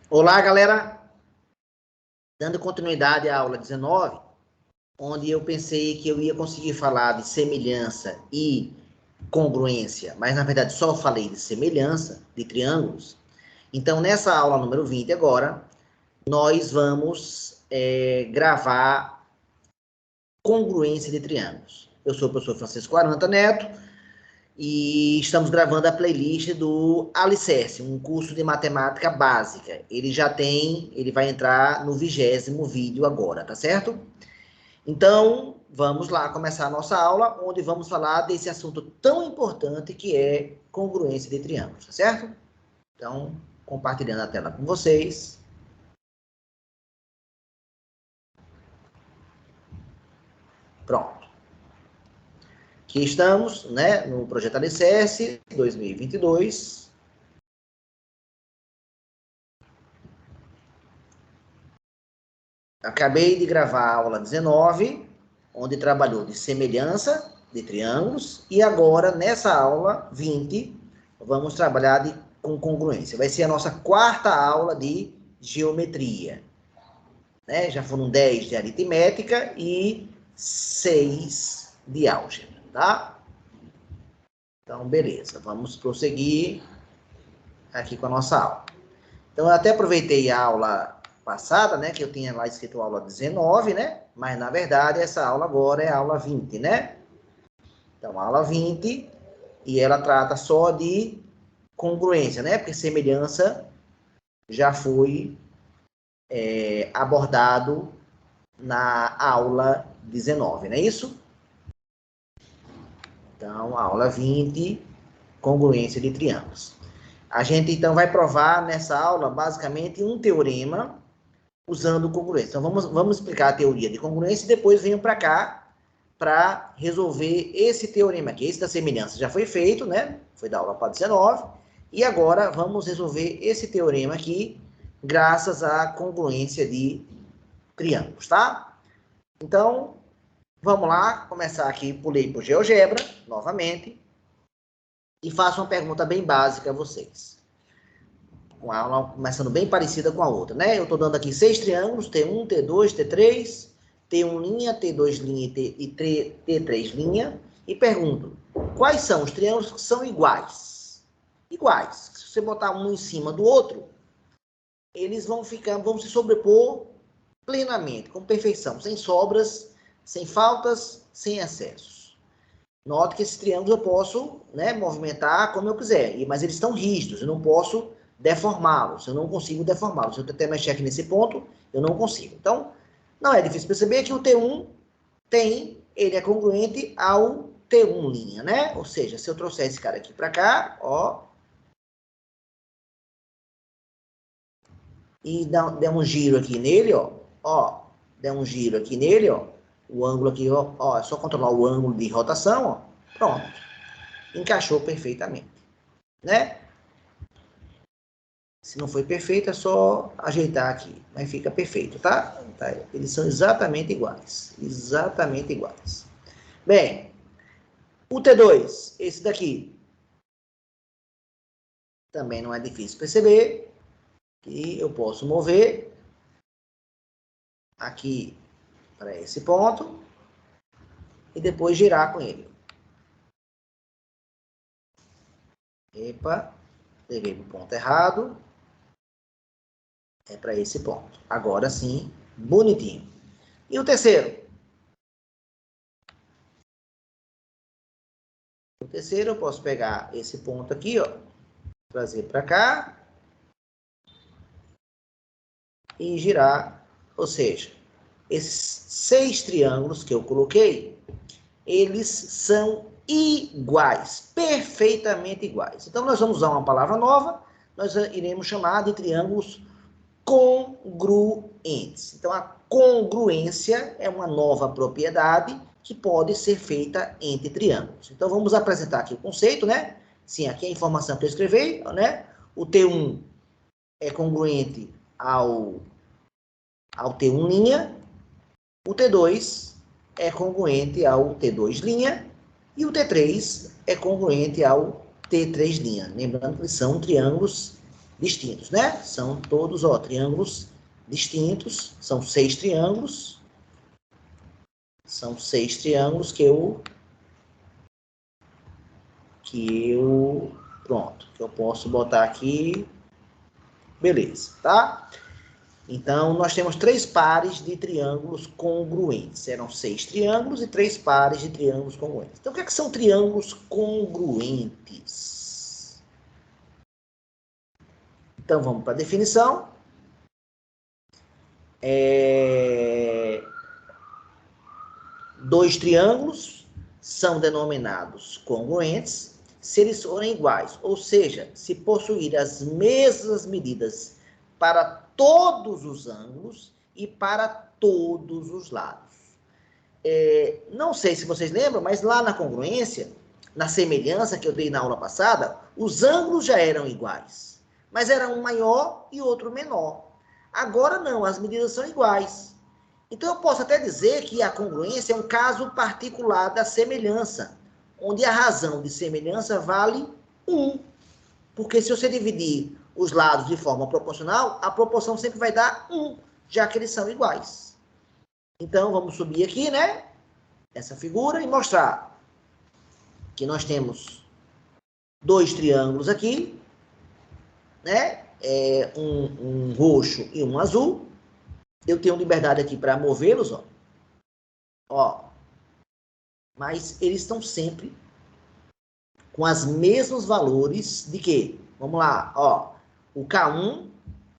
Olá, galera! Dando continuidade à aula 19, onde eu pensei que eu ia conseguir falar de semelhança e congruência, mas na verdade só falei de semelhança, de triângulos. Então, nessa aula número 20 agora, nós vamos gravar congruência de triângulos. Eu sou o professor Francisco Aranta Neto, e estamos gravando a playlist do Alicerce, um curso de matemática básica. Ele vai entrar no 20º vídeo agora, tá certo? Então, vamos lá começar a nossa aula, onde vamos falar desse assunto tão importante que é congruência de triângulos, tá certo? Então, compartilhando a tela com vocês. Pronto. Aqui estamos, né, no projeto Alicerce 2022. Acabei de gravar a aula 19, onde trabalhou de semelhança de triângulos, e agora, nessa aula 20, vamos trabalhar com congruência. Vai ser a nossa quarta aula de geometria. Né? Já foram 10 de aritmética e 6 de álgebra, tá? Então, beleza, vamos prosseguir aqui com a nossa aula. Então, eu até aproveitei a aula passada, né, que eu tinha lá escrito aula 19, né, mas na verdade essa aula agora é a aula 20, né? Então, aula 20, e ela trata só de congruência, né, porque semelhança já foi abordado na aula 19, não é isso? Então, aula 20, congruência de triângulos. A gente, então, vai provar nessa aula, basicamente, um teorema usando congruência. Então, vamos explicar a teoria de congruência e depois venho para cá para resolver esse teorema aqui. Esse da semelhança já foi feito, né? Foi da aula 19. E agora vamos resolver esse teorema aqui, graças à congruência de triângulos, tá? Então, vamos lá, começar aqui, pulei para o GeoGebra, novamente, e faço uma pergunta bem básica a vocês. Uma aula começando bem parecida com a outra, né? Eu estou dando aqui 6 triângulos, T1, T2, T3, T1 linha, T2 linha e T3 linha, e pergunto, quais são os triângulos que são iguais? Iguais. Se você botar um em cima do outro, eles vão se sobrepor plenamente, com perfeição, sem sobras, sem faltas, sem excessos. Note que esses triângulos eu posso, né, movimentar como eu quiser, mas eles estão rígidos, eu não posso deformá-los, eu não consigo deformá-los. Se eu tentar mexer aqui nesse ponto, eu não consigo. Então, não é difícil perceber que o T1 ele é congruente ao T1 linha, né? Ou seja, se eu trouxer esse cara aqui para cá, ó, e der um giro aqui nele, ó, der um giro aqui nele, ó, o ângulo aqui, ó, é só controlar o ângulo de rotação, ó, pronto, encaixou perfeitamente, né? Se não foi perfeito, é só ajeitar aqui, mas fica perfeito, tá? Eles são exatamente iguais, exatamente iguais. Bem, o T2, esse daqui, também não é difícil perceber que eu posso mover aqui para esse ponto e depois girar com ele. Epa, levei para o ponto errado. É para esse ponto. Agora sim, bonitinho. E o terceiro? O terceiro eu posso pegar esse ponto aqui, ó, trazer para cá e girar. Ou seja, esses 6 triângulos que eu coloquei, eles são iguais, perfeitamente iguais. Então, nós vamos usar uma palavra nova, nós iremos chamar de triângulos congruentes. Então, a congruência é uma nova propriedade que pode ser feita entre triângulos. Então, vamos apresentar aqui o conceito, né? Sim, aqui é a informação que eu escrevi, né? O T1 é congruente ao T1 linha, o T2 é congruente ao T2 linha, e o T3 é congruente ao T3 linha. Lembrando que são triângulos distintos, né? São todos, ó, triângulos distintos. São 6 triângulos. São 6 triângulos que eu pronto, que eu posso botar aqui. Beleza, tá? Então, nós temos 3 pares de triângulos congruentes. Eram 6 triângulos e 3 pares de triângulos congruentes. Então, o que é que são triângulos congruentes? Então, vamos para a definição. Dois triângulos são denominados congruentes se eles forem iguais, ou seja, se possuírem as mesmas medidas para todos os ângulos e para todos os lados. Não sei se vocês lembram, mas lá na congruência, na semelhança que eu dei na aula passada, os ângulos já eram iguais, mas era um maior e outro menor. Agora não, as medidas são iguais. Então eu posso até dizer que a congruência é um caso particular da semelhança, onde a razão de semelhança vale 1. Porque se você dividir os lados de forma proporcional, a proporção sempre vai dar 1, já que eles são iguais. Então, vamos subir aqui, né? Essa figura e mostrar que nós temos 2 triângulos aqui, né? Um roxo e um azul. Eu tenho liberdade aqui para movê-los, ó. Ó. Mas eles estão sempre com os mesmos valores de quê? Vamos lá, ó. O K1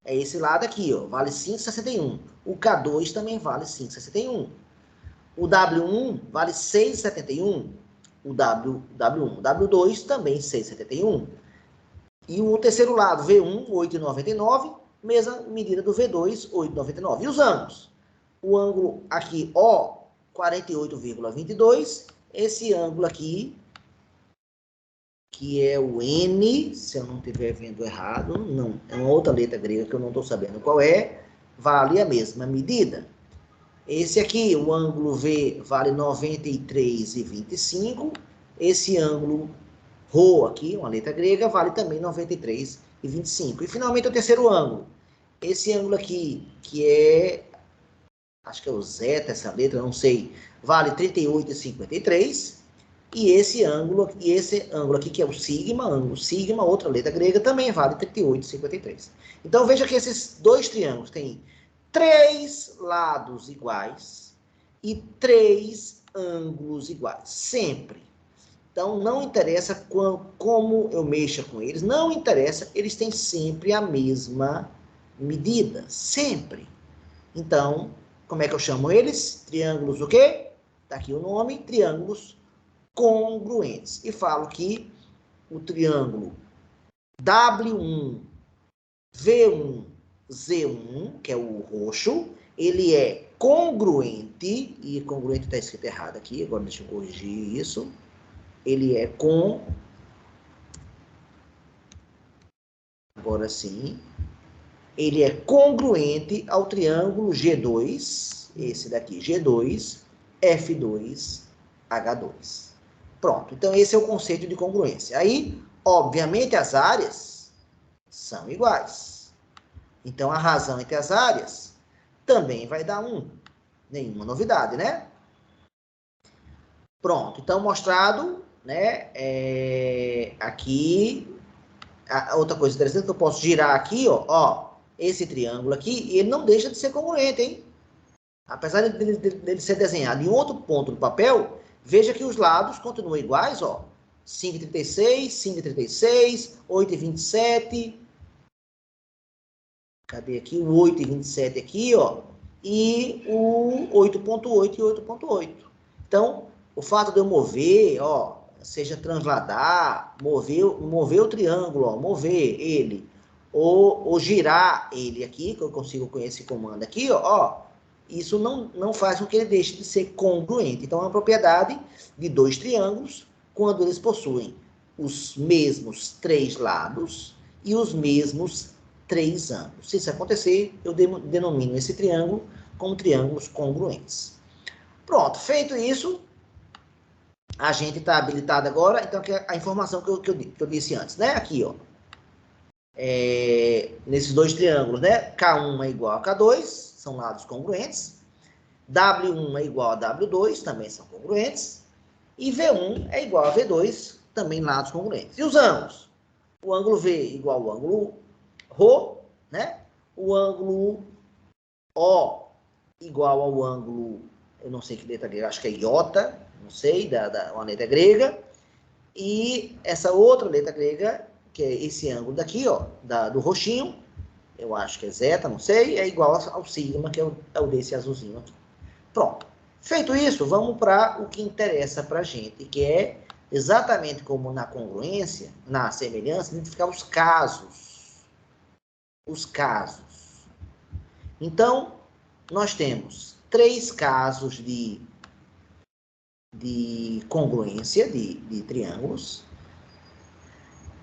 é esse lado aqui, ó, vale 5,61. O K2 também vale 5,61. O W1 vale 6,71. O W1, W2 também 6,71. E o terceiro lado, V1, 8,99. Mesma medida do V2, 8,99. E os ângulos? O ângulo aqui, ó, 48,22. Esse ângulo aqui, que é o N, se eu não estiver vendo errado, não, é uma outra letra grega que eu não estou sabendo qual é, vale a mesma medida. Esse aqui, o ângulo V, vale 93,25. Esse ângulo Rho aqui, uma letra grega, vale também 93,25. E finalmente o terceiro ângulo. Esse ângulo aqui, que é, acho que é o zeta, essa letra, não sei, vale 38,53. E esse ângulo aqui, que é o sigma, ângulo sigma, outra letra grega, também vale 38,53. Então, veja que esses 2 triângulos têm 3 lados iguais e 3 ângulos iguais, sempre. Então, não interessa como eu mexa com eles, não interessa, eles têm sempre a mesma medida, sempre. Então, como é que eu chamo eles? Triângulos o quê? Está aqui o nome, triângulos congruentes. E falo que o triângulo W1, V1, Z1, que é o roxo, ele é congruente, e congruente está escrito errado aqui, agora deixa eu corrigir isso. Ele é agora sim, ele é congruente ao triângulo G2, esse daqui, G2, F2, H2. Pronto, então esse é o conceito de congruência. Aí, obviamente, as áreas são iguais. Então, a razão entre as áreas também vai dar 1. Nenhuma novidade, né? Pronto, então mostrado, né? Aqui, outra coisa interessante que eu posso girar aqui, ó, esse triângulo aqui, e ele não deixa de ser congruente, hein? Apesar dele ser desenhado em outro ponto do papel, veja que os lados continuam iguais, ó. 5,36, 5,36, 8,27. Cadê aqui? O 8,27 aqui, ó. E o 8,8 e 8,8. Então, o fato de eu mover, ó, seja transladar, mover o triângulo, ó, mover ele, ou girar ele aqui, que eu consigo com esse comando aqui, ó, isso não faz com que ele deixe de ser congruente. Então, é uma propriedade de 2 triângulos, quando eles possuem os mesmos 3 lados e os mesmos 3 ângulos. Se isso acontecer, eu denomino esse triângulo como triângulos congruentes. Pronto, feito isso, a gente está habilitado agora, então, que é a informação que eu disse antes, né? Aqui, ó. nesses dois triângulos, né? K1 é igual a K2, são lados congruentes. W1 é igual a W2, também são congruentes. E V1 é igual a V2, também lados congruentes. E os ângulos? O ângulo V igual ao ângulo Rho, né? O ângulo O igual ao ângulo, eu não sei que letra grega, acho que é iota, não sei, uma letra grega. E essa outra letra grega, que é esse ângulo daqui, ó, do roxinho, eu acho que é zeta, não sei, é igual ao sigma, que é o desse azulzinho aqui. Pronto. Feito isso, vamos para o que interessa para a gente, que é exatamente como na congruência, na semelhança, identificar os casos. Os casos. Então, nós temos 3 casos de congruência de triângulos.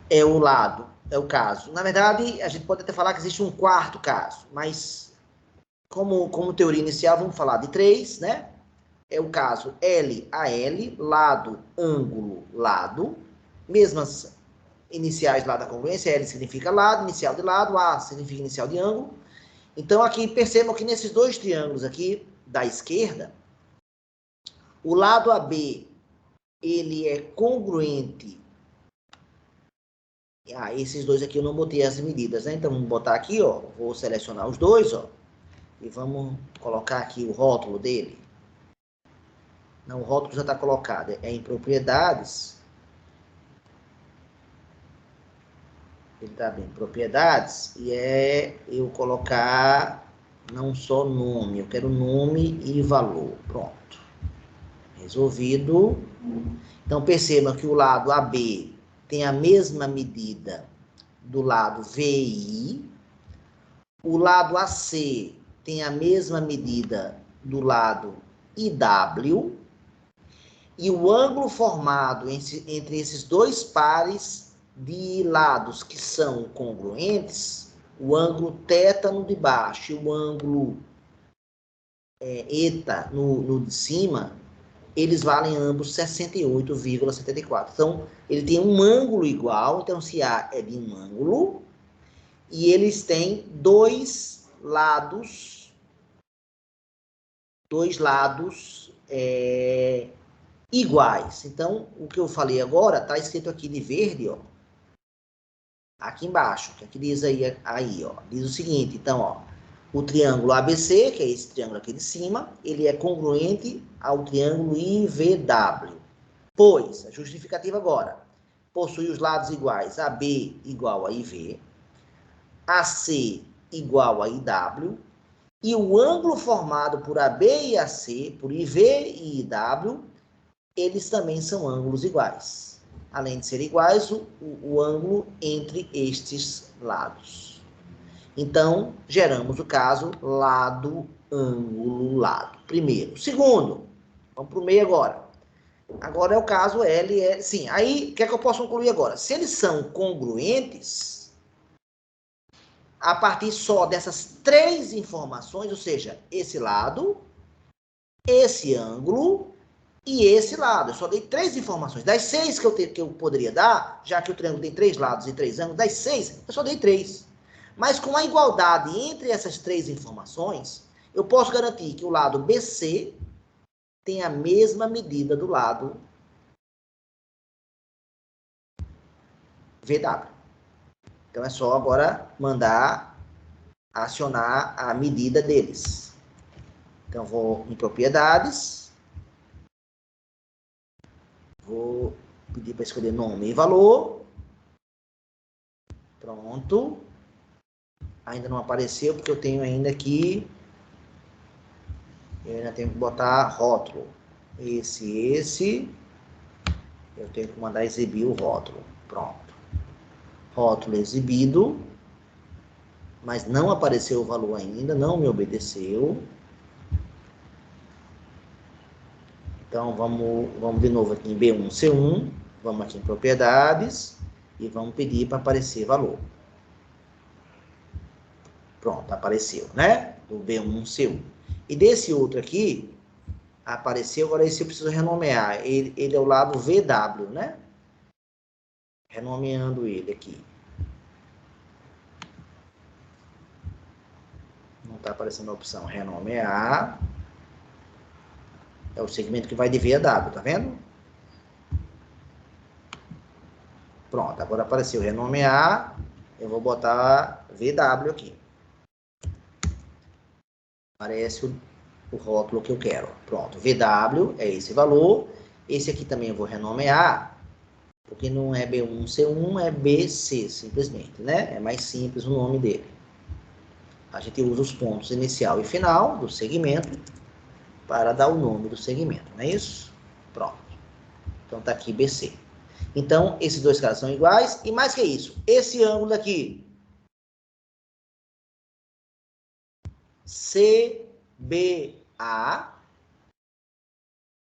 É o caso. Na verdade, a gente pode até falar que existe um 4º caso, mas como teoria inicial, vamos falar de 3, né? É o caso L a L, lado, ângulo, lado. Mesmas iniciais lá da congruência, L significa lado, inicial de lado, A significa inicial de ângulo. Então, aqui, percebam que nesses dois triângulos aqui, da esquerda, o lado AB, ele é congruente. Esses dois aqui eu não botei as medidas, né? Então, vamos botar aqui, ó. Vou selecionar os dois, ó. E vamos colocar aqui o rótulo dele. Não, o rótulo já está colocado. É em propriedades. Ele está bem, propriedades. E é eu colocar não só nome. Eu quero nome e valor. Pronto. Resolvido. Então, perceba que o lado AB tem a mesma medida do lado VI. O lado AC tem a mesma medida do lado IW. E o ângulo formado entre esses dois pares de lados que são congruentes, o ângulo θ de baixo e o ângulo eta no de cima, eles valem ambos 68,74. Então, ele tem um ângulo igual, então se A é de um ângulo, e eles têm dois lados iguais. Então, o que eu falei agora está escrito aqui de verde, ó, aqui embaixo, que aqui diz aí, ó, diz o seguinte, então, ó, o triângulo ABC, que é esse triângulo aqui de cima, ele é congruente ao triângulo IVW. Pois, a justificativa agora, possui os lados iguais, AB igual a IV, AC igual a IW, e o ângulo formado por AB e AC, por IV e IW, eles também são ângulos iguais. Além de serem iguais, o ângulo entre estes lados. Então, geramos o caso lado, ângulo, lado. Primeiro. Segundo, vamos para o meio agora. Agora é o caso L. Sim, aí, o que é que eu posso concluir agora? Se eles são congruentes, a partir só dessas 3 informações, ou seja, esse lado, esse ângulo e esse lado. Eu só dei 3 informações. Das 6 que eu poderia dar, já que o triângulo tem 3 lados e 3 ângulos, das 6, eu só dei 3. Mas com a igualdade entre essas 3 informações, eu posso garantir que o lado BC tem a mesma medida do lado VW. Então, é só agora mandar acionar a medida deles. Então, vou em propriedades. Vou pedir para escolher nome e valor. Pronto. Ainda não apareceu, porque eu tenho ainda aqui... Eu ainda tenho que botar rótulo. Esse. Eu tenho que mandar exibir o rótulo. Pronto. Rótulo exibido. Mas não apareceu o valor ainda, não me obedeceu. Então, vamos de novo aqui em B1, C1. Vamos aqui em propriedades. E vamos pedir para aparecer valor. Pronto, apareceu, né? Do B1, C1. E desse outro aqui, apareceu, agora esse eu preciso renomear. Ele é o lado VW, né? Renomeando ele aqui. está aparecendo a opção renomear. É o segmento que vai de V a W, tá vendo? Pronto, agora apareceu renomear. Eu vou botar VW aqui. Aparece o rótulo que eu quero. Pronto, VW é esse valor. Esse aqui também eu vou renomear, porque não é B1C1, é BC, simplesmente, né? É mais simples o nome dele. A gente usa os pontos inicial e final do segmento para dar o nome do segmento, não é isso? Pronto. Então tá aqui BC. Então, esses dois caras são iguais. E mais que isso, esse ângulo daqui, CBA,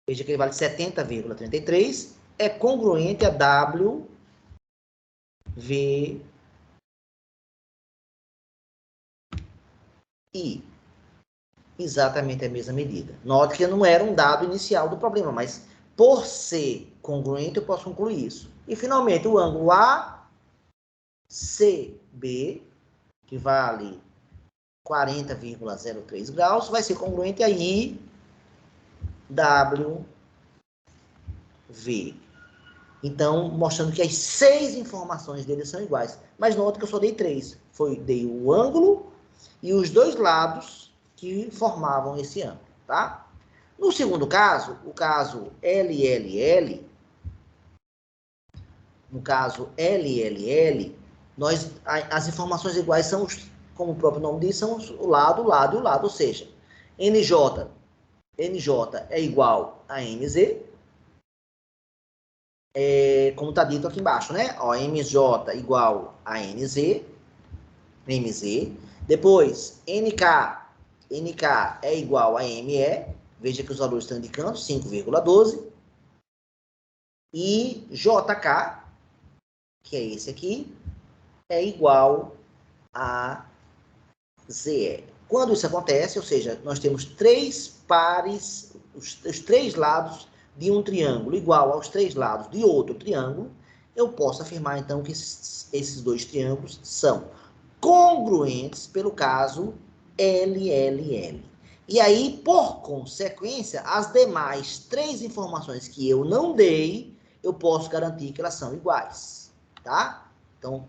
veja que ele vale 70,33, é congruente a WVI. Exatamente a mesma medida. Note que não era um dado inicial do problema, mas por ser congruente, eu posso concluir isso. E, finalmente, o ângulo ACB, que vale 40,03 graus, vai ser congruente a IWV. Então, mostrando que as 6 informações dele são iguais. Mas note que eu só dei 3. Dei o ângulo e os dois lados que formavam esse ângulo, tá? No segundo caso, o caso LLL, as informações iguais são, como o próprio nome diz, são o lado, o lado e o lado, ou seja, NJ é igual a MZ, como está dito aqui embaixo, né? Ó, MJ igual a MZ. Depois, NK é igual a ME, veja que os valores estão indicando, 5,12. E JK, que é esse aqui, é igual a ZE. Quando isso acontece, ou seja, nós temos 3 pares, os 3 lados de um triângulo igual aos 3 lados de outro triângulo, eu posso afirmar, então, que esses 2 triângulos são congruentes pelo caso LLL. E aí, por consequência, as demais 3 informações que eu não dei, eu posso garantir que elas são iguais, tá? Então,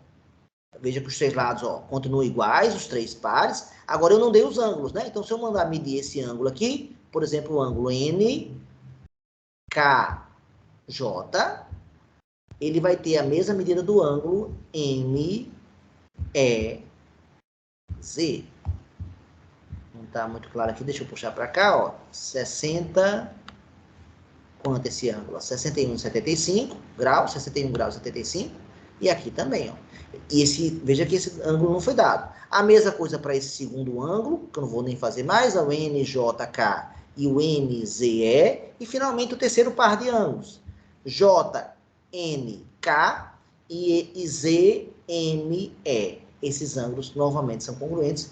veja que os 3 lados, ó, continuam iguais, os 3 pares. Agora, eu não dei os ângulos, né? Então, se eu mandar medir esse ângulo aqui, por exemplo, o ângulo NKJ, ele vai ter a mesma medida do ângulo MEZ. Não está muito claro aqui, deixa eu puxar para cá, ó. 60... Quanto esse ângulo? 61,75 graus, 61 graus 75. E aqui também, ó. E veja que esse ângulo não foi dado. A mesma coisa para esse segundo ângulo, que eu não vou nem fazer mais, é o NJK e o NZE. E, finalmente, o terceiro par de ângulos, JNK e ZME. Esses ângulos, novamente, são congruentes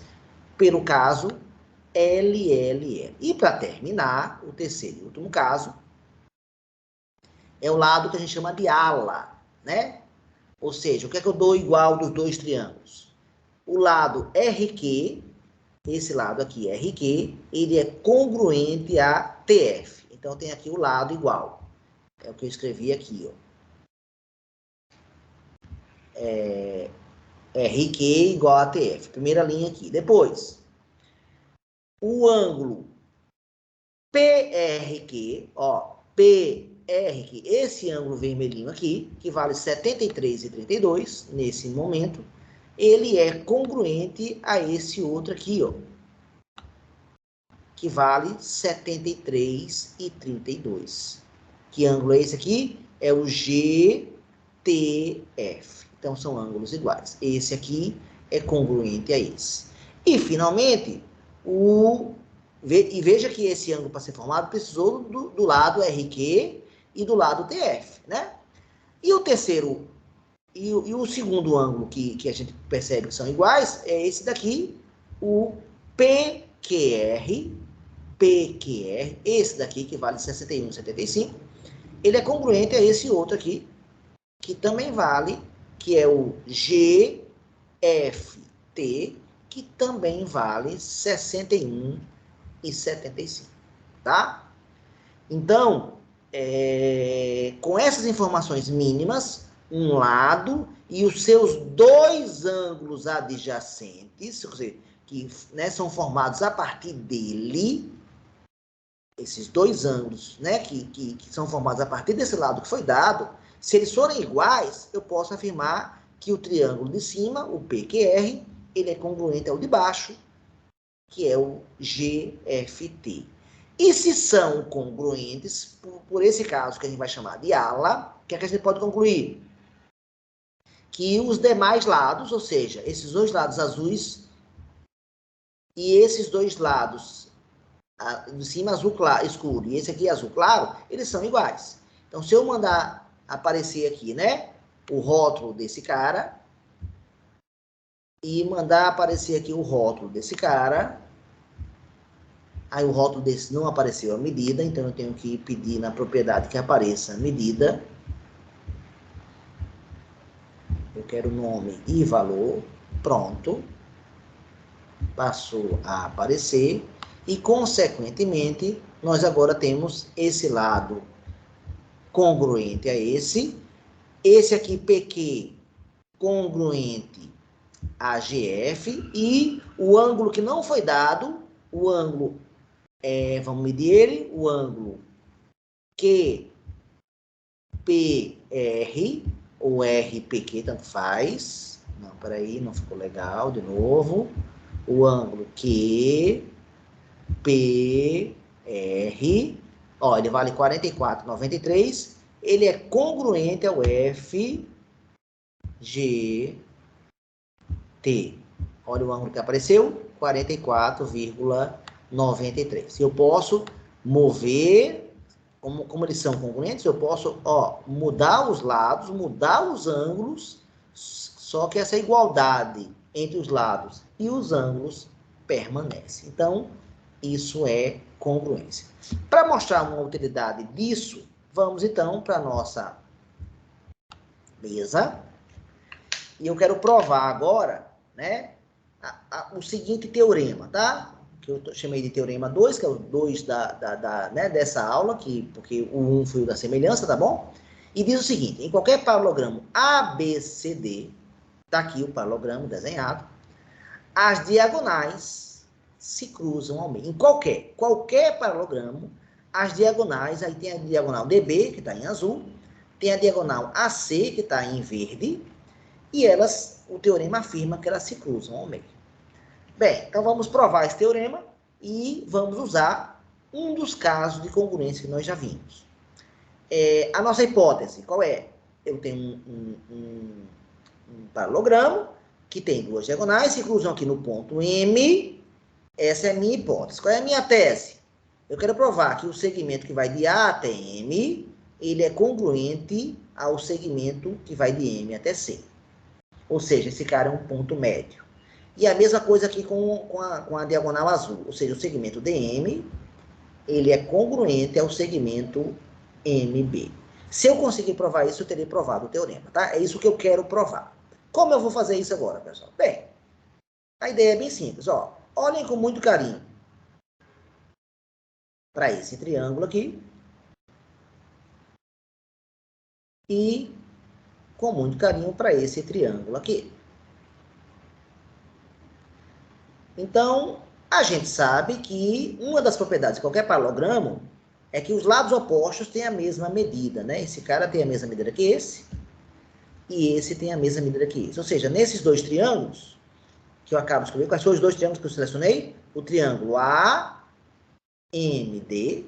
pelo caso LLL. E, para terminar, o terceiro e último caso, é o lado que a gente chama de ala, né? Ou seja, o que é que eu dou igual dos 2 triângulos? O lado RQ, esse lado aqui, RQ, ele é congruente a TF. Então, tem aqui o lado igual. É o que eu escrevi aqui, ó. RQ igual a TF. Primeira linha aqui. Depois, o ângulo PRQ, ó, PRQ, esse ângulo vermelhinho aqui, que vale 73,32 nesse momento, ele é congruente a esse outro aqui, ó, que vale 73,32. Que ângulo é esse aqui? É o GTF. Então, são ângulos iguais. Esse aqui é congruente a esse. E, finalmente, e veja que esse ângulo, para ser formado, precisou do lado RQ e do lado TF, né? E o terceiro, e o segundo ângulo que a gente percebe que são iguais, é esse daqui, o PQR, esse daqui, que vale 61,75, ele é congruente a esse outro aqui, que também vale, que é o GFT, que também vale 61 e 75, tá? Então, com essas informações mínimas, um lado e os seus dois ângulos adjacentes, quer dizer, que, né, são formados a partir dele, esses dois ângulos, né, que são formados a partir desse lado que foi dado, se eles forem iguais, eu posso afirmar que o triângulo de cima, o PQR, ele é congruente ao de baixo, que é o GFT. E se são congruentes, por esse caso que a gente vai chamar de ala, o que é que a gente pode concluir? Que os demais lados, ou seja, esses dois lados azuis e esses dois lados de cima azul claro, escuro e esse aqui azul claro, eles são iguais. Então, se eu mandar aparecer aqui, né, o rótulo desse cara e mandar aparecer aqui o rótulo desse cara, aí o rótulo desse não apareceu a medida, então eu tenho que pedir na propriedade que apareça a medida. Eu quero nome e valor, pronto. Passou a aparecer e, consequentemente, nós agora temos esse lado congruente a esse aqui PQ congruente a GF e o ângulo que não foi dado, o ângulo, vamos medir ele, o ângulo QPR ou RPQ, tanto faz. Não, peraí, não ficou legal, de novo. O ângulo QPR, ó, ele vale 44,93, ele é congruente ao FGT. Olha o ângulo que apareceu, 44,93. Eu posso mover, como eles são congruentes, eu posso, ó, mudar os lados, mudar os ângulos, só que essa igualdade entre os lados e os ângulos permanece. Então, isso é congruência. Para mostrar uma utilidade disso, vamos então para a nossa mesa. E eu quero provar agora, né, o seguinte teorema, tá? Que eu chamei de teorema 2, que é o 2 né, dessa aula, porque o 1 foi o da semelhança, tá bom? E diz o seguinte: em qualquer paralogramo ABCD, tá aqui o paralogramo desenhado, as diagonais se cruzam ao meio. Em qualquer paralogramo, as diagonais, aí tem a diagonal DB, que está em azul, tem a diagonal AC, que está em verde, e elas, o teorema afirma que elas se cruzam ao meio. Bem, então vamos provar esse teorema e vamos usar um dos casos de congruência que nós já vimos. A nossa hipótese, qual é? Eu tenho um paralogramo que tem duas diagonais, se cruzam aqui no ponto M. Essa é a minha hipótese. Qual é a minha tese? Eu quero provar que o segmento que vai de A até M, ele é congruente ao segmento que vai de M até C. Ou seja, esse cara é um ponto médio. E a mesma coisa aqui com a diagonal azul. Ou seja, o segmento DM, ele é congruente ao segmento MB. Se eu conseguir provar isso, eu terei provado o teorema, tá? É isso que eu quero provar. Como eu vou fazer isso agora, pessoal? Bem, a ideia é bem simples, ó. Olhem com muito carinho para esse triângulo aqui. E com muito carinho para esse triângulo aqui. Então, a gente sabe que uma das propriedades de qualquer paralogramo é que os lados opostos têm a mesma medida, né? Esse cara tem a mesma medida que esse, e esse tem a mesma medida que esse. Ou seja, nesses dois triângulos, que eu acabo de escrever, quais são os dois triângulos que eu selecionei? O triângulo AMD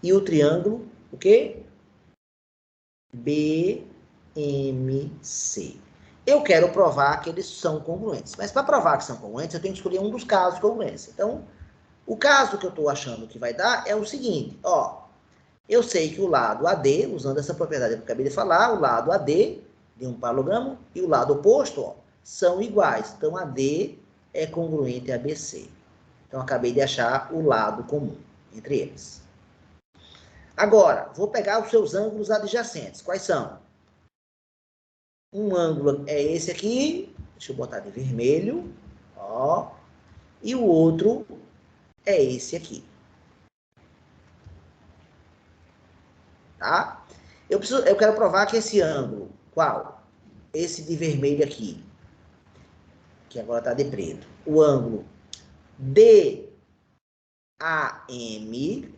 e o triângulo, o quê? BMC. Eu quero provar que eles são congruentes. Mas para provar que são congruentes, eu tenho que escolher um dos casos de congruência. Então, o caso que eu estou achando que vai dar é o seguinte, ó. Eu sei que o lado AD, usando essa propriedade que eu acabei de falar, o lado AD de um paralogramo e o lado oposto, ó, são iguais. Então, AD é congruente a BC. Então, acabei de achar o lado comum entre eles. Agora, vou pegar os seus ângulos adjacentes. Quais são? Um ângulo é esse aqui Deixa eu botar de vermelho, ó. E o outro é esse aqui. Tá? Eu quero provar que esse ângulo, qual? Esse de vermelho aqui, que agora está de preto. O ângulo DAM,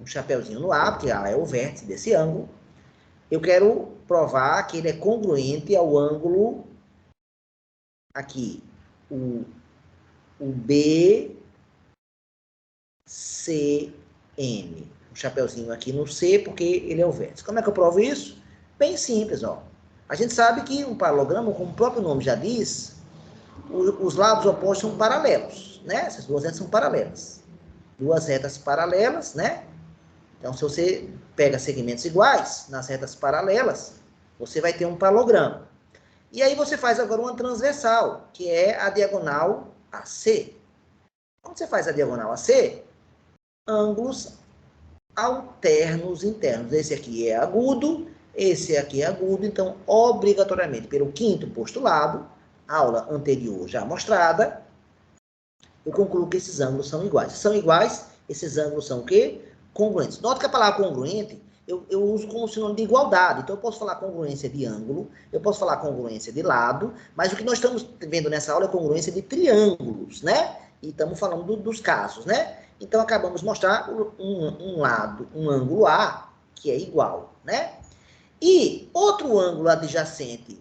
um chapeuzinho no A, porque A é o vértice desse ângulo. Eu quero provar que ele é congruente ao ângulo aqui, o BCM. Um chapeuzinho aqui no C, porque ele é o vértice. Como é que eu provo isso? Bem simples, ó. A gente sabe que um paralelogramo, como o próprio nome já diz, os lados opostos são paralelos, né? Essas duas retas são paralelas. Duas retas paralelas, né? Então, se você pega segmentos iguais nas retas paralelas, você vai ter um paralelogramo. E aí você faz agora uma transversal, que é a diagonal AC. Quando você faz a diagonal AC, ângulos alternos internos. Esse aqui é agudo, esse aqui é agudo, então, obrigatoriamente, pelo quinto postulado, aula anterior já mostrada, eu concluo que esses ângulos são iguais. Se são iguais, esses ângulos são o quê? Congruentes. Note que a palavra congruente, eu uso como sinônimo de igualdade. Então, eu posso falar congruência de ângulo, eu posso falar congruência de lado, mas o que nós estamos vendo nessa aula é congruência de triângulos, né? E estamos falando dos casos, né? Então, acabamos de mostrar um lado, um ângulo A, que é igual, né? E outro ângulo adjacente,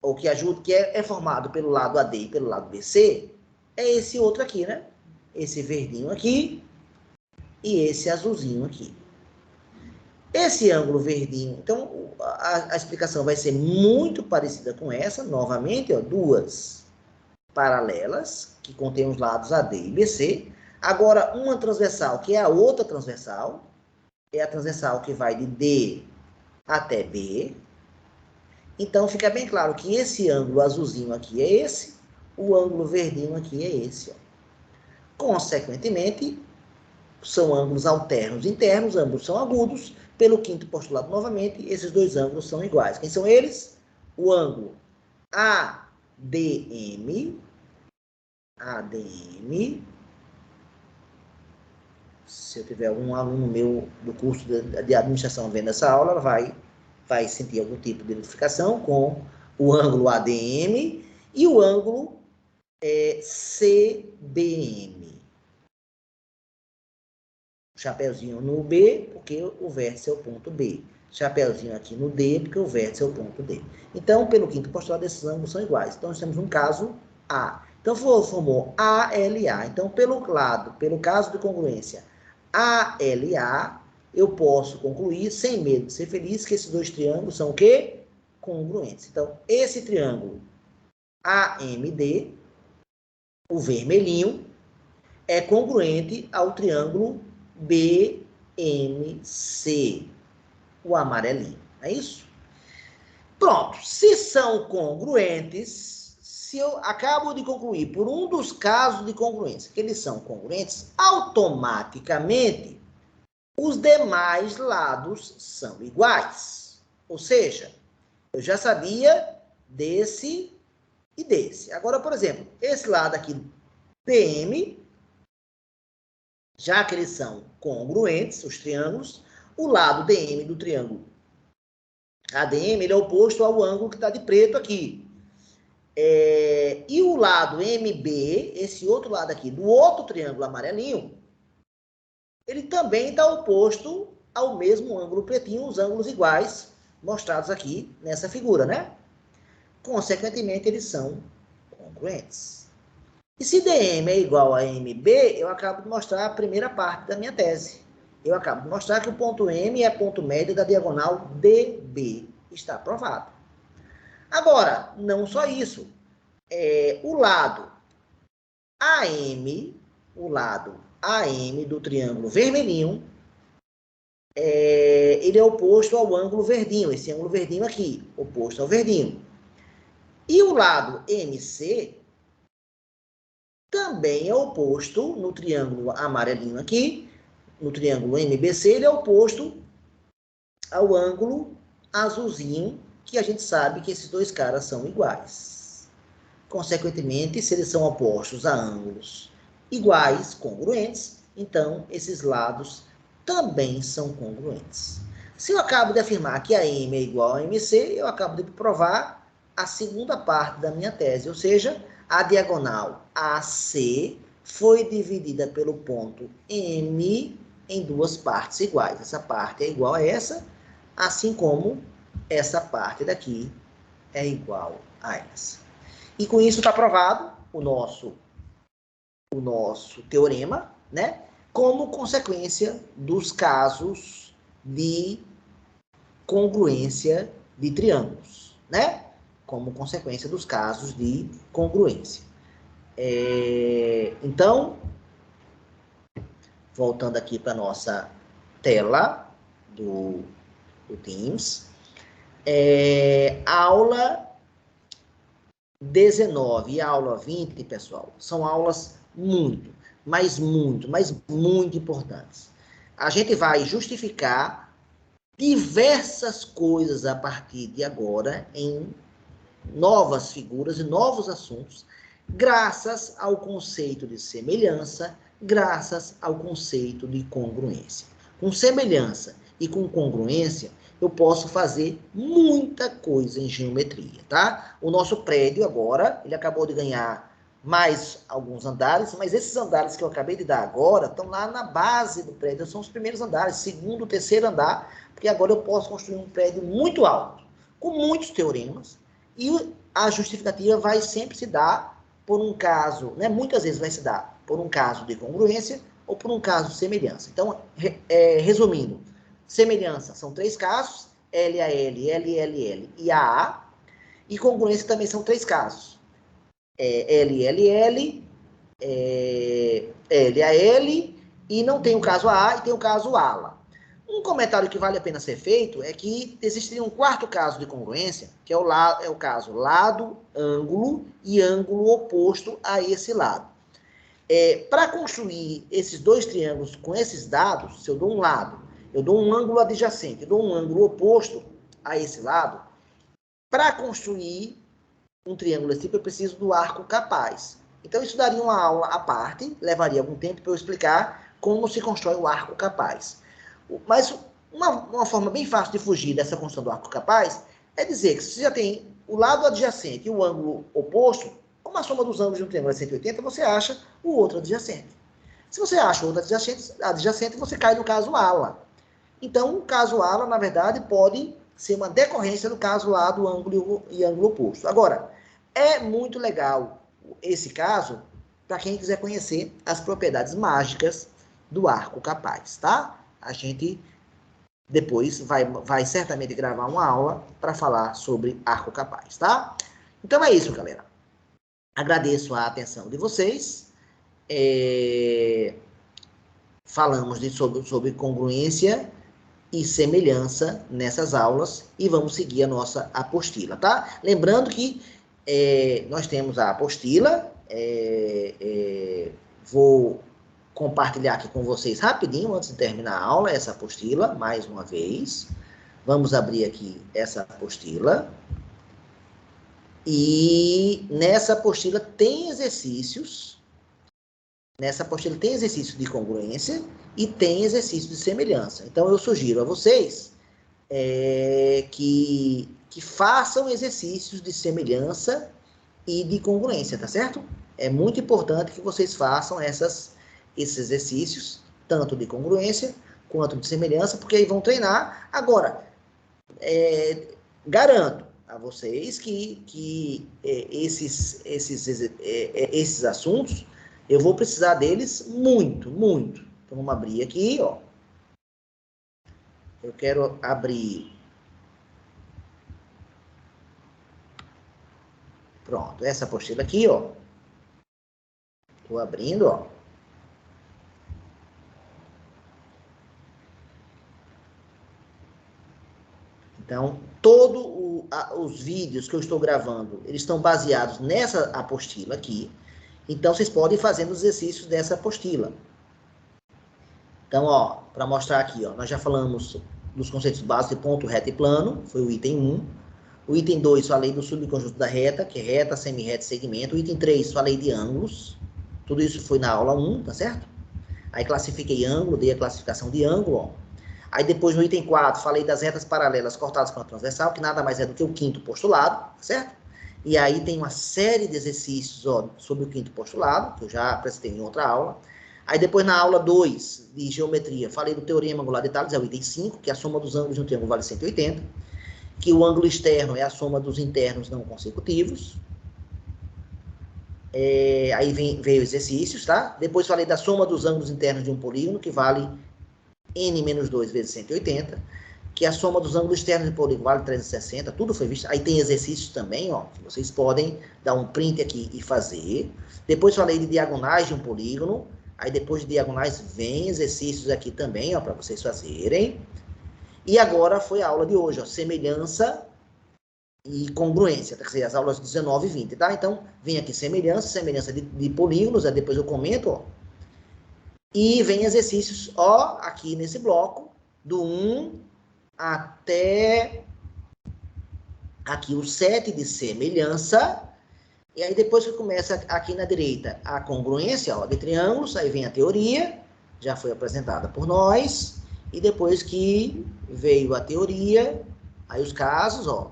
ou que ajuda, que é formado pelo lado AD e pelo lado BC, é esse outro aqui, né? Esse verdinho aqui e esse azulzinho aqui. Esse ângulo verdinho, então, a explicação vai ser muito parecida com essa, novamente, ó, duas paralelas, que contêm os lados AD e BC. Agora, uma transversal, que é a outra transversal, é a transversal que vai de D até B. Então, fica bem claro que esse ângulo azulzinho aqui é esse, o ângulo verdinho aqui é esse, ó. Consequentemente, são ângulos alternos internos, ambos são agudos. Pelo quinto postulado, novamente, esses dois ângulos são iguais. Quem são eles? O ângulo ADM, se eu tiver algum aluno meu do curso de administração vendo essa aula, vai sentir algum tipo de identificação com o ângulo ADM e o ângulo CBM. Chapeuzinho no B, porque o vértice é o ponto B. Chapeuzinho aqui no D, porque o vértice é o ponto D. Então, pelo quinto postulado, esses ângulos são iguais. Então, nós temos um caso A. Então, formou ALA. Então, pelo caso de congruência ALA, eu posso concluir, sem medo de ser feliz, que esses dois triângulos são o quê? Congruentes. Então, esse triângulo AMD, o vermelhinho, é congruente ao triângulo BMC, o amarelinho, não é isso? Pronto, se são congruentes, se eu acabo de concluir por um dos casos de congruência, que eles são congruentes, automaticamente os demais lados são iguais. Ou seja, eu já sabia desse e desse. Agora, por exemplo, esse lado aqui, BM, já que eles são congruentes, os triângulos, o lado DM do triângulo ADM, ele é oposto ao ângulo que está de preto aqui. E o lado MB, esse outro lado aqui, do outro triângulo amarelinho, ele também está oposto ao mesmo ângulo pretinho, os ângulos iguais mostrados aqui nessa figura, né? Consequentemente, eles são congruentes. E se DM é igual a MB, eu acabo de mostrar a primeira parte da minha tese. Eu acabo de mostrar que o ponto M é ponto médio da diagonal DB. Está provado. Agora, não só isso. O lado AM do triângulo vermelhinho, ele é oposto ao ângulo verdinho. Esse ângulo verdinho aqui, oposto ao verdinho. E o lado MC também é oposto no triângulo amarelinho aqui, no triângulo MBC, ele é oposto ao ângulo azulzinho, que a gente sabe que esses dois caras são iguais. consequentemente, se eles são opostos a ângulos iguais, congruentes, então esses lados também são congruentes. Se eu acabo de afirmar que a M é igual a MC, eu acabo de provar a segunda parte da minha tese, ou seja, a diagonal AC foi dividida pelo ponto M em duas partes iguais. Essa parte é igual a essa, assim como essa parte daqui é igual a essa. E com isso está provado o nosso teorema, né? Como consequência dos casos de congruência de triângulos, né? Como consequência dos casos de congruência. Então, voltando aqui para a nossa tela do Teams, aula 19 e aula 20, pessoal, são aulas muito importantes. A gente vai justificar diversas coisas a partir de agora em novas figuras e novos assuntos, graças ao conceito de semelhança, graças ao conceito de congruência. Com semelhança e com congruência, eu posso fazer muita coisa em geometria, tá? O nosso prédio agora, ele acabou de ganhar mais alguns andares, mas esses andares que eu acabei de dar agora estão lá na base do prédio, são os primeiros andares, segundo, terceiro andar, porque agora eu posso construir um prédio muito alto, com muitos teoremas, e a justificativa vai sempre se dar por um caso, né? Muitas vezes vai se dar por um caso de congruência ou por um caso de semelhança. Então, resumindo, semelhança são 3 casos, LAL, LLL e AA, e congruência também são 3 casos, LLL, LAL, e não tem o caso AA e tem o caso ALA. Um comentário que vale a pena ser feito é que existiria um quarto caso de congruência, que é o caso lado, ângulo e ângulo oposto a esse lado. Para construir esses dois triângulos com esses dados, se eu dou um lado, eu dou um ângulo adjacente, eu dou um ângulo oposto a esse lado, para construir um triângulo desse tipo, eu preciso do arco capaz. Então, isso daria uma aula à parte, levaria algum tempo para eu explicar como se constrói o arco capaz. Mas uma forma bem fácil de fugir dessa construção do arco capaz é dizer que se você já tem o lado adjacente e o ângulo oposto, como a soma dos ângulos de um triângulo é 180, você acha o outro adjacente. Se você acha o outro adjacente, você cai no caso ala. Então, o caso ala, na verdade, pode ser uma decorrência do caso lado, ângulo e ângulo oposto. Agora, é muito legal esse caso para quem quiser conhecer as propriedades mágicas do arco capaz, tá? A gente depois vai certamente gravar uma aula para falar sobre arco capaz, tá? Então é isso, galera. Agradeço a atenção de vocês. Falamos sobre congruência e semelhança nessas aulas e vamos seguir a nossa apostila, tá? Lembrando que nós temos a apostila, vou compartilhar aqui com vocês rapidinho, antes de terminar a aula, essa apostila, mais uma vez. Vamos abrir aqui essa apostila. E nessa apostila tem exercícios. Nessa apostila tem exercício de congruência e tem exercício de semelhança. Então, eu sugiro a vocês que façam exercícios de semelhança e de congruência, tá certo? É muito importante que vocês façam esses exercícios, tanto de congruência quanto de semelhança, porque aí vão treinar. Agora, garanto a vocês que esses assuntos, eu vou precisar deles muito. Então, vamos abrir aqui, ó. Eu quero abrir. Pronto, essa apostila aqui, ó. Estou abrindo, ó. Então, todos os vídeos que eu estou gravando, eles estão baseados nessa apostila aqui. Então, vocês podem fazer os exercícios dessa apostila. Então, ó, para mostrar aqui, ó, nós já falamos dos conceitos básicos de ponto, reto e plano, foi o item 1. O item 2, falei do subconjunto da reta, que é reta, semirreta e segmento. O item 3, falei de ângulos. Tudo isso foi na aula 1, tá certo? Aí classifiquei ângulo, dei a classificação de ângulo, ó. Aí depois no item 4, falei das retas paralelas cortadas com a transversal, que nada mais é do que o quinto postulado, tá certo? E aí tem uma série de exercícios, ó, sobre o quinto postulado, que eu já apresentei em outra aula. Aí depois na aula 2 de geometria, falei do teorema angular de Tales, é o item 5, que a soma dos ângulos de um triângulo vale 180, que o ângulo externo é a soma dos internos não consecutivos. Aí veio exercícios, tá? Depois falei da soma dos ângulos internos de um polígono, que vale n menos 2 vezes 180, que a soma dos ângulos externos de polígono vale 360, tudo foi visto. Aí tem exercícios também, ó, que vocês podem dar um print aqui e fazer. Depois falei de diagonais de um polígono, aí depois de diagonais vem exercícios aqui também, ó, para vocês fazerem. E agora foi a aula de hoje, ó, semelhança e congruência, quer dizer, as aulas 19 e 20, tá? Então, vem aqui semelhança de polígonos, aí depois eu comento, ó. E vem exercícios, ó, aqui nesse bloco, do 1 até aqui o 7 de semelhança, e aí depois que começa aqui na direita a congruência, ó, de triângulos, aí vem a teoria, já foi apresentada por nós, e depois que veio a teoria, aí os casos, ó,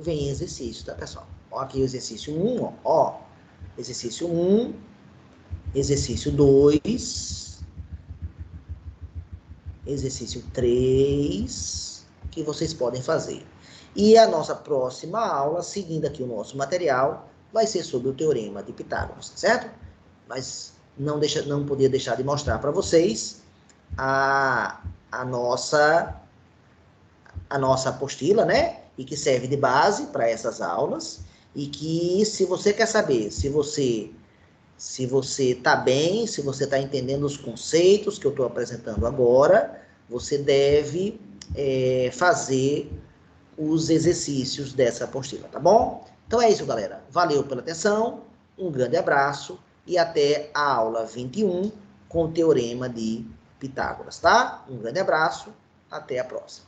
vem exercício, tá, pessoal? Ó, aqui o exercício 1, ó, exercício 1, exercício 2, exercício 3, que vocês podem fazer. E a nossa próxima aula, seguindo aqui o nosso material, vai ser sobre o Teorema de Pitágoras, certo? Mas não podia deixar de mostrar para vocês a nossa apostila, né? E que serve de base para essas aulas. E que, se você quer saber se você está bem, se você está entendendo os conceitos que eu estou apresentando agora, você deve fazer os exercícios dessa apostila, tá bom? Então é isso, galera. Valeu pela atenção, um grande abraço e até a aula 21 com o Teorema de Pitágoras, tá? Um grande abraço, até a próxima.